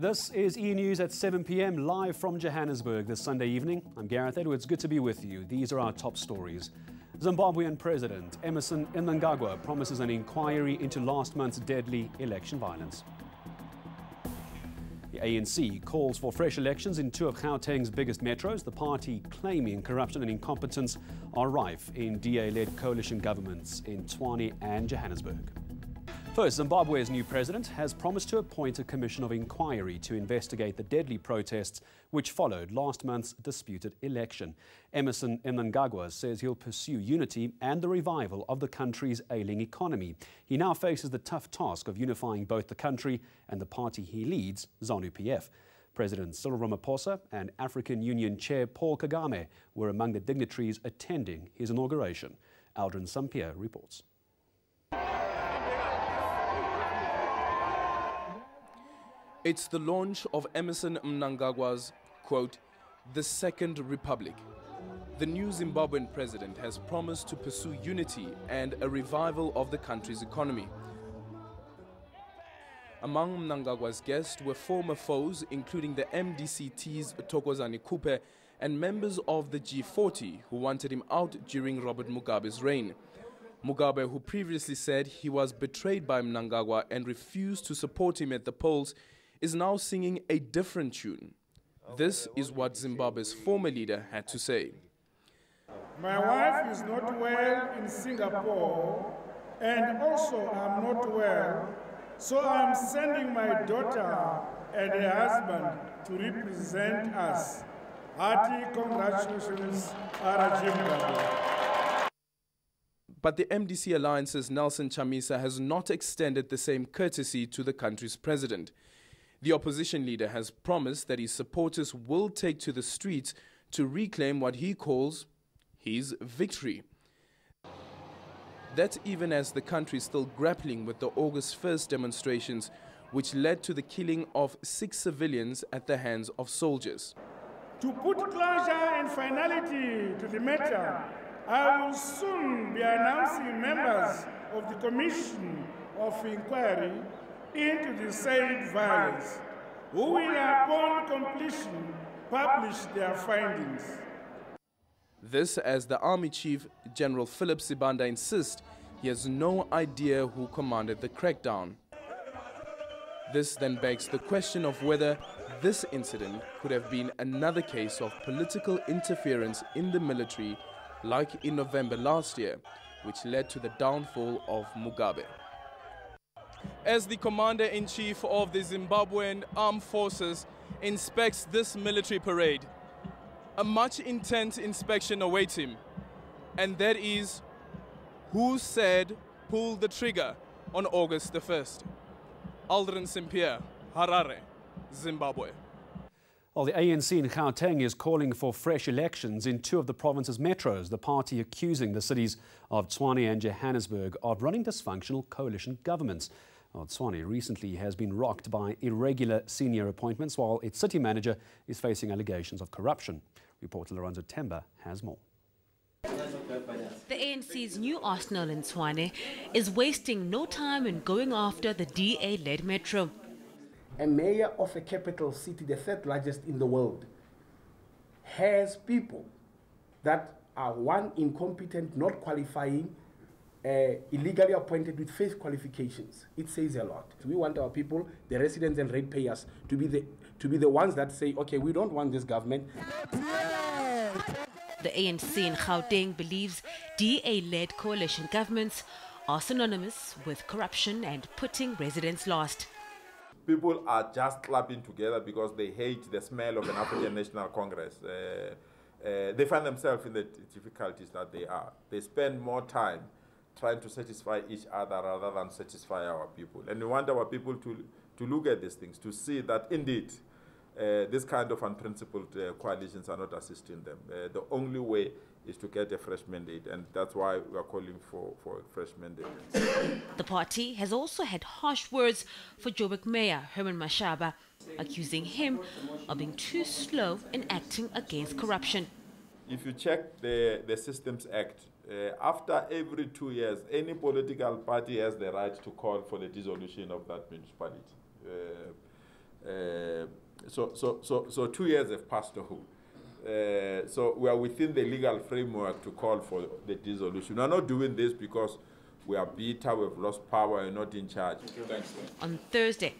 This is eNews at 7 p.m. live from Johannesburg this Sunday evening. I'm Gareth Edwards. Good to be with you. These are our top stories. Zimbabwean President Emmerson Mnangagwa promises an inquiry into last month's deadly election violence. The ANC calls for fresh elections in two of Gauteng's biggest metros, the party claiming corruption and incompetence are rife in DA-led coalition governments in Tshwane and Johannesburg. First, Zimbabwe's new president has promised to appoint a commission of inquiry to investigate the deadly protests which followed last month's disputed election. Emmerson Mnangagwa says he'll pursue unity and the revival of the country's ailing economy. He now faces the tough task of unifying both the country and the party he leads, ZANU-PF. President Cyril Ramaphosa and African Union Chair Paul Kagame were among the dignitaries attending his inauguration. Aldrin Sampier reports. It's the launch of Emmerson Mnangagwa's, quote, the Second Republic. The new Zimbabwean president has promised to pursue unity and a revival of the country's economy. Among Mnangagwa's guests were former foes, including the MDCT's Thokozani Kupe and members of the G40 who wanted him out during Robert Mugabe's reign. Mugabe, who previously said he was betrayed by Mnangagwa and refused to support him at the polls, is now singing a different tune. This is what Zimbabwe's former leader had to say. My wife is not well in Singapore, and also I'm not well, so I'm sending my daughter and her husband to represent us. Hearty congratulations, Zimbabwe. But the MDC Alliance's Nelson Chamisa has not extended the same courtesy to the country's president. The opposition leader has promised that his supporters will take to the streets to reclaim what he calls his victory. That's even as the country is still grappling with the August 1st demonstrations, which led to the killing of 6 civilians at the hands of soldiers. To put closure and finality to the matter, I will soon be announcing members of the Commission of Inquiry into the said violence, who will upon completion publish their findings. This as the Army Chief General Philip Sibanda insists he has no idea who commanded the crackdown. This then begs the question of whether this incident could have been another case of political interference in the military like in November last year, which led to the downfall of Mugabe. As the Commander-in-Chief of the Zimbabwean Armed Forces inspects this military parade, a much intense inspection awaits him, and that is who said pull the trigger on August the 1st. Aldrin Sampier, Harare, Zimbabwe. Well, the ANC in Gauteng is calling for fresh elections in two of the province's metros, the party accusing the cities of Tshwane and Johannesburg of running dysfunctional coalition governments. Well, Tshwane recently has been rocked by irregular senior appointments, while its city manager is facing allegations of corruption. Reporter Lorenzo Temba has more. The ANC's new arsenal in Tshwane is wasting no time in going after the DA-led metro. A mayor of a capital city, the third largest in the world, has people that are, one, incompetent, not qualifying, illegally appointed with fake qualifications. It says a lot. We want our people, the residents and ratepayers, to be the ones that say, okay, we don't want this government. The ANC in Gauteng believes DA-led coalition governments are synonymous with corruption and putting residents last. People are just clapping together because they hate the smell of an African National Congress. They find themselves in the difficulties that they are. They spend more time trying to satisfy each other rather than satisfy our people. And we want our people to look at these things, to see that indeed this kind of unprincipled coalitions are not assisting them. The only way is to get a fresh mandate, and that's why we are calling for a fresh mandate. The party has also had harsh words for Joburg Mayor Herman Mashaba, accusing him of being too slow in acting against corruption. If you check the Systems Act, after every 2 years, any political party has the right to call for the dissolution of that municipality. So 2 years have passed over. So we are within the legal framework to call for the dissolution. We are not doing this because we are bitter, we've lost power, we're not in charge. On Thursday,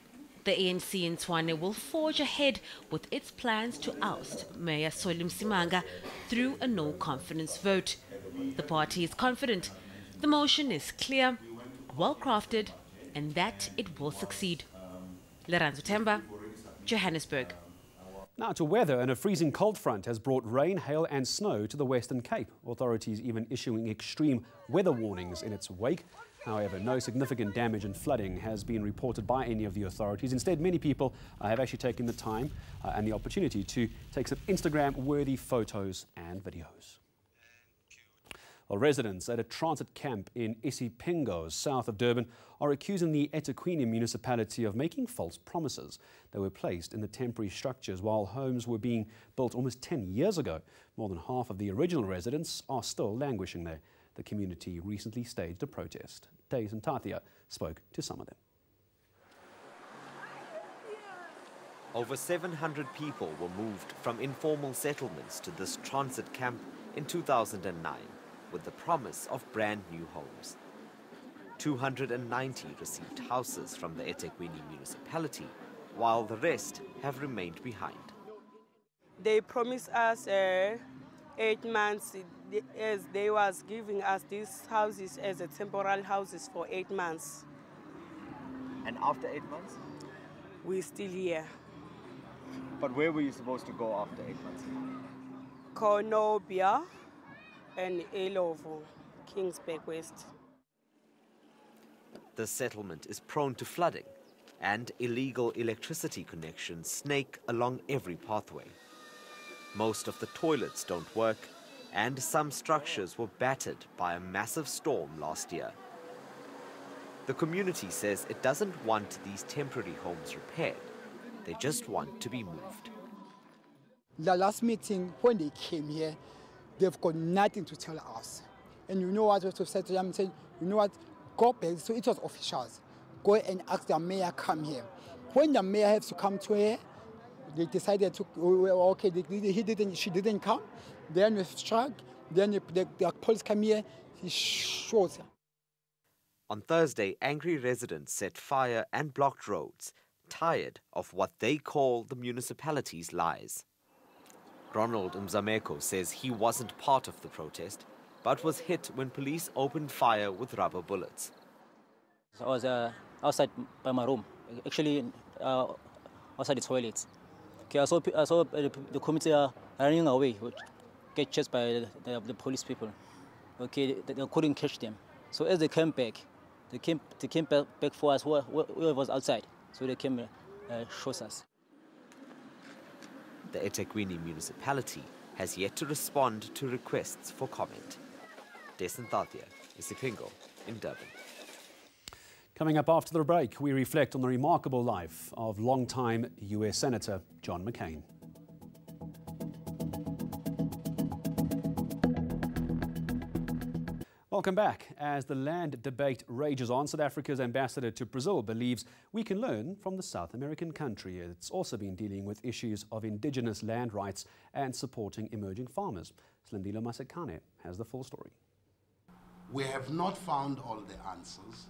the ANC in Tshwane will forge ahead with its plans to oust Mayor Solly Msimanga through a no-confidence vote. The party is confident the motion is clear, well-crafted, and that it will succeed. Leranzo Temba, Johannesburg. Now to weather, and a freezing cold front has brought rain, hail and snow to the Western Cape. Authorities even issuing extreme weather warnings in its wake. However, no significant damage and flooding has been reported by any of the authorities. Instead, many people have actually taken the time and the opportunity to take some Instagram-worthy photos and videos. Well, residents at a transit camp in isiPingo, south of Durban, are accusing the eThekwini municipality of making false promises. They were placed in the temporary structures while homes were being built almost 10 years ago. More than half of the original residents are still languishing there. The community recently staged a protest. THIS spoke to some of them. Over 700 people were moved from informal settlements to this transit camp in 2009 with the promise of brand new homes. 290 received houses from the eThekwini municipality, while the rest have remained behind. They promised us 8 months as they was giving us these houses as a temporary houses for 8 months. And after 8 months? We're still here. But where were you supposed to go after 8 months? Konobia and Elovo, Kingsburg West. The settlement is prone to flooding, and illegal electricity connections snake along every pathway. Most of the toilets don't work, and some structures were battered by a massive storm last year. The community says it doesn't want these temporary homes repaired. They just want to be moved. The last meeting, when they came here, they've got nothing to tell us. And you know what I said to them? Saying, you know what, go back. So it was officials. Go and ask the mayor come here. When the mayor has to come to here, they decided to, okay, she didn't come. Then we struck, then the police come here, he shot her. On Thursday, angry residents set fire and blocked roads, tired of what they call the municipality's lies. Ronald Mzameko says he wasn't part of the protest, but was hit when police opened fire with rubber bullets. I was outside by my room, actually outside the toilets. Okay, I saw the committee running away, get chased by the police people. Okay, they couldn't catch them. So as they came back, they came back for us, whoever was outside. So they came shot us. The eThekwini municipality has yet to respond to requests for comment. Desantathia, isiPingo in Durban. Coming up after the break, we reflect on the remarkable life of longtime US Senator John McCain. Welcome back. As the land debate rages on, South Africa's ambassador to Brazil believes we can learn from the South American country. It's also been dealing with issues of indigenous land rights and supporting emerging farmers. Slindile Masekane has the full story. We have not found all the answers,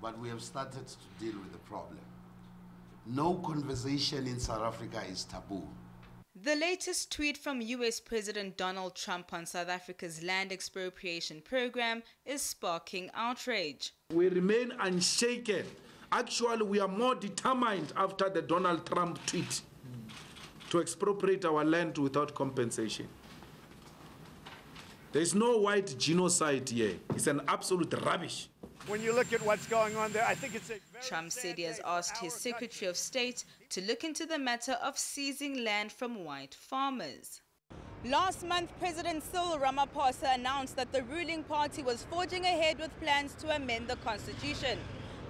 but we have started to deal with the problem. No conversation in South Africa is taboo. The latest tweet from US President Donald Trump on South Africa's land expropriation program is sparking outrage. We remain unshaken. Actually, we are more determined after the Donald Trump tweet to expropriate our land without compensation. There is no white genocide here. It's an absolute rubbish. When you look at what's going on there, I think it's a very Trump said he has asked his Secretary of State to look into the matter of seizing land from white farmers. Last month, President Cyril Ramaphosa announced that the ruling party was forging ahead with plans to amend the constitution.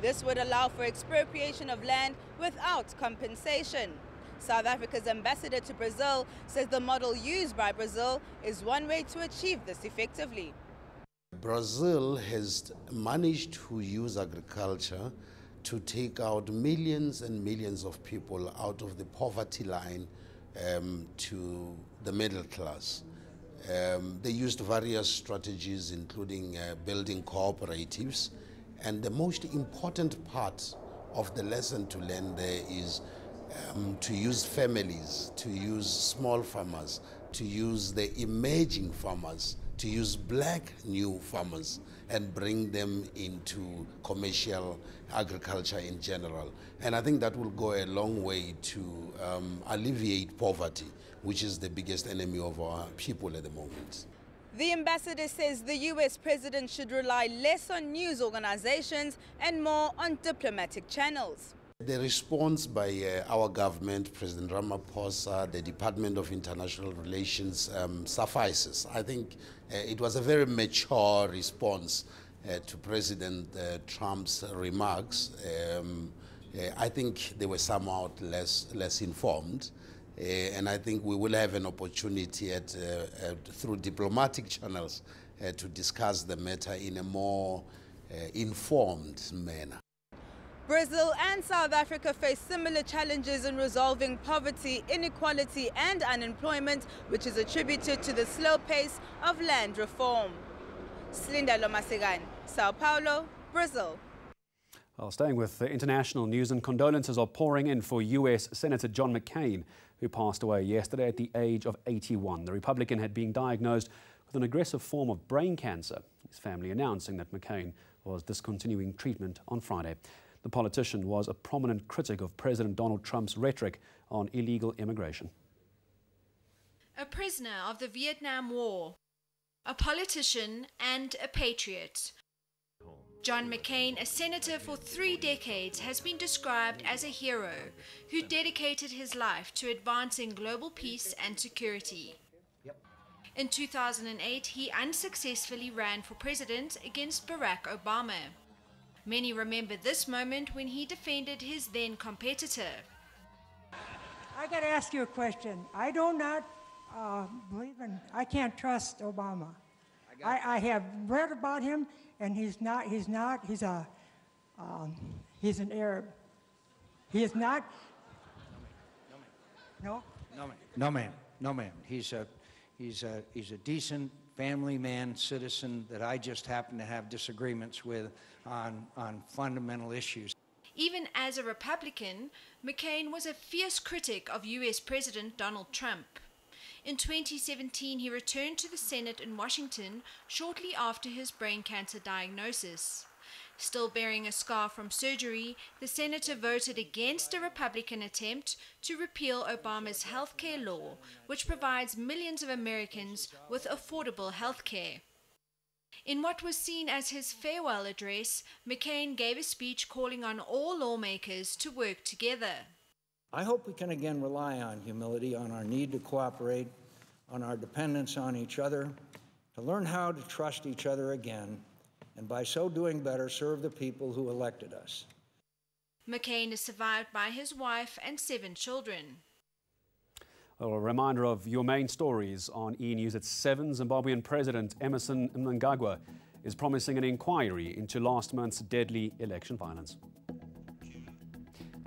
This would allow for expropriation of land without compensation. South Africa's ambassador to Brazil says the model used by Brazil is one way to achieve this effectively. Brazil has managed to use agriculture to take out millions and millions of people out of the poverty line to the middle class. They used various strategies, including building cooperatives. And the most important part of the lesson to learn there is to use families, to use small farmers, to use the emerging farmers, to use black new farmers and bring them into commercial agriculture in general. And I think that will go a long way to alleviate poverty, which is the biggest enemy of our people at the moment. The ambassador says the U.S. president should rely less on news organizations and more on diplomatic channels. The response by our government, President Ramaphosa, the Department of International Relations suffices. I think it was a very mature response to President Trump's remarks. I think they were somehow less informed. And I think we will have an opportunity through diplomatic channels to discuss the matter in a more informed manner. Brazil and South Africa face similar challenges in resolving poverty, inequality and unemployment, which is attributed to the slow pace of land reform. Slinda Lomasegan, Sao Paulo, Brazil. Well, staying with international news, and condolences are pouring in for U.S. Senator John McCain, who passed away yesterday at the age of 81. The Republican had been diagnosed with an aggressive form of brain cancer, his family announcing that McCain was discontinuing treatment on Friday. The politician was a prominent critic of President Donald Trump's rhetoric on illegal immigration. A prisoner of the Vietnam War, a politician and a patriot. John McCain, a senator for 3 decades, has been described as a hero who dedicated his life to advancing global peace and security. In 2008, he unsuccessfully ran for president against Barack Obama. Many remember this moment when he defended his then competitor. I got to ask you a question. I do not I can't trust Obama. I have read about him, and he's an Arab. He is not. No? No, ma'am. He's a decent family man, citizen that I just happen to have disagreements with on fundamental issues. Even as a Republican, McCain was a fierce critic of U.S. President Donald Trump. In 2017, he returned to the Senate in Washington shortly after his brain cancer diagnosis. Still bearing a scar from surgery, the senator voted against a Republican attempt to repeal Obama's health care law, which provides millions of Americans with affordable health care. In what was seen as his farewell address, McCain gave a speech calling on all lawmakers to work together. I hope we can again rely on humility, on our need to cooperate, on our dependence on each other, to learn how to trust each other again, and by so doing better, serve the people who elected us. McCain is survived by his wife and 7 children. Well, a reminder of your main stories on eNews at 7. Zimbabwean President Emmerson Mnangagwa is promising an inquiry into last month's deadly election violence.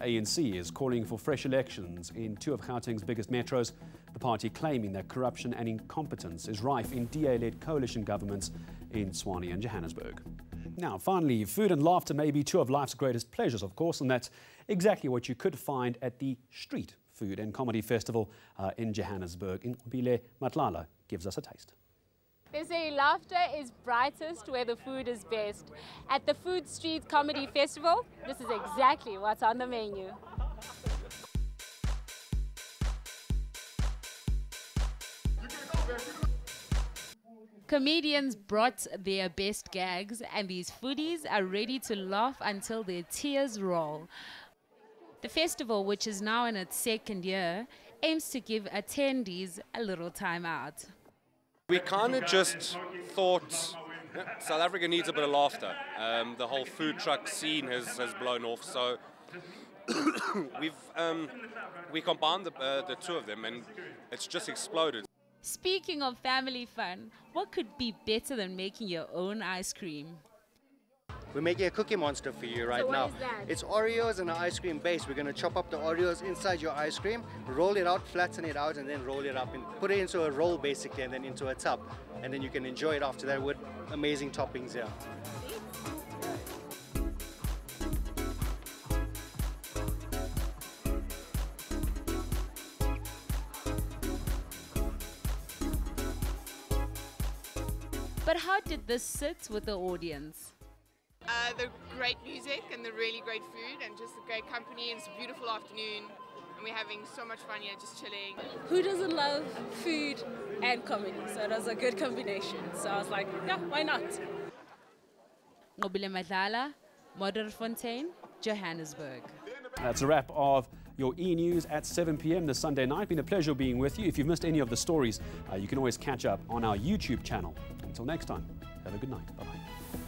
ANC is calling for fresh elections in 2 of Gauteng's biggest metros, the party claiming that corruption and incompetence is rife in DA-led coalition governments in Tshwane and Johannesburg. Now, finally, food and laughter may be 2 of life's greatest pleasures, of course, and that's exactly what you could find at the Street Food and Comedy Festival in Johannesburg. Mpile Matlala gives us a taste. They say laughter is brightest where the food is best. At the Food Street Comedy Festival, this is exactly what's on the menu. Comedians brought their best gags, and these foodies are ready to laugh until their tears roll. The festival, which is now in its 2nd year, aims to give attendees a little time out. We kind of just thought South Africa needs a bit of laughter. The whole food truck scene has blown off, so we combined the 2 of them, and it's just exploded. Speaking of family fun, what could be better than making your own ice cream? We're making a cookie monster for you right now. What is that? It's Oreos and an ice cream base. We're going to chop up the Oreos inside your ice cream, roll it out, flatten it out, and then roll it up and put it into a roll basically, and then into a tub. And then you can enjoy it after that with amazing toppings here. But how did this sit with the audience? The great music and the really great food and just the great company, and it's a beautiful afternoon and we're having so much fun here just chilling. Who doesn't love food and comedy? So it was a good combination. So I was like, yeah, why not? Ngobile Madlala, Modderfontein, Johannesburg. That's a wrap of your eNews at 7 p.m. this Sunday night. Been a pleasure being with you. If you've missed any of the stories, you can always catch up on our YouTube channel. Until next time, have a good night. Bye-bye.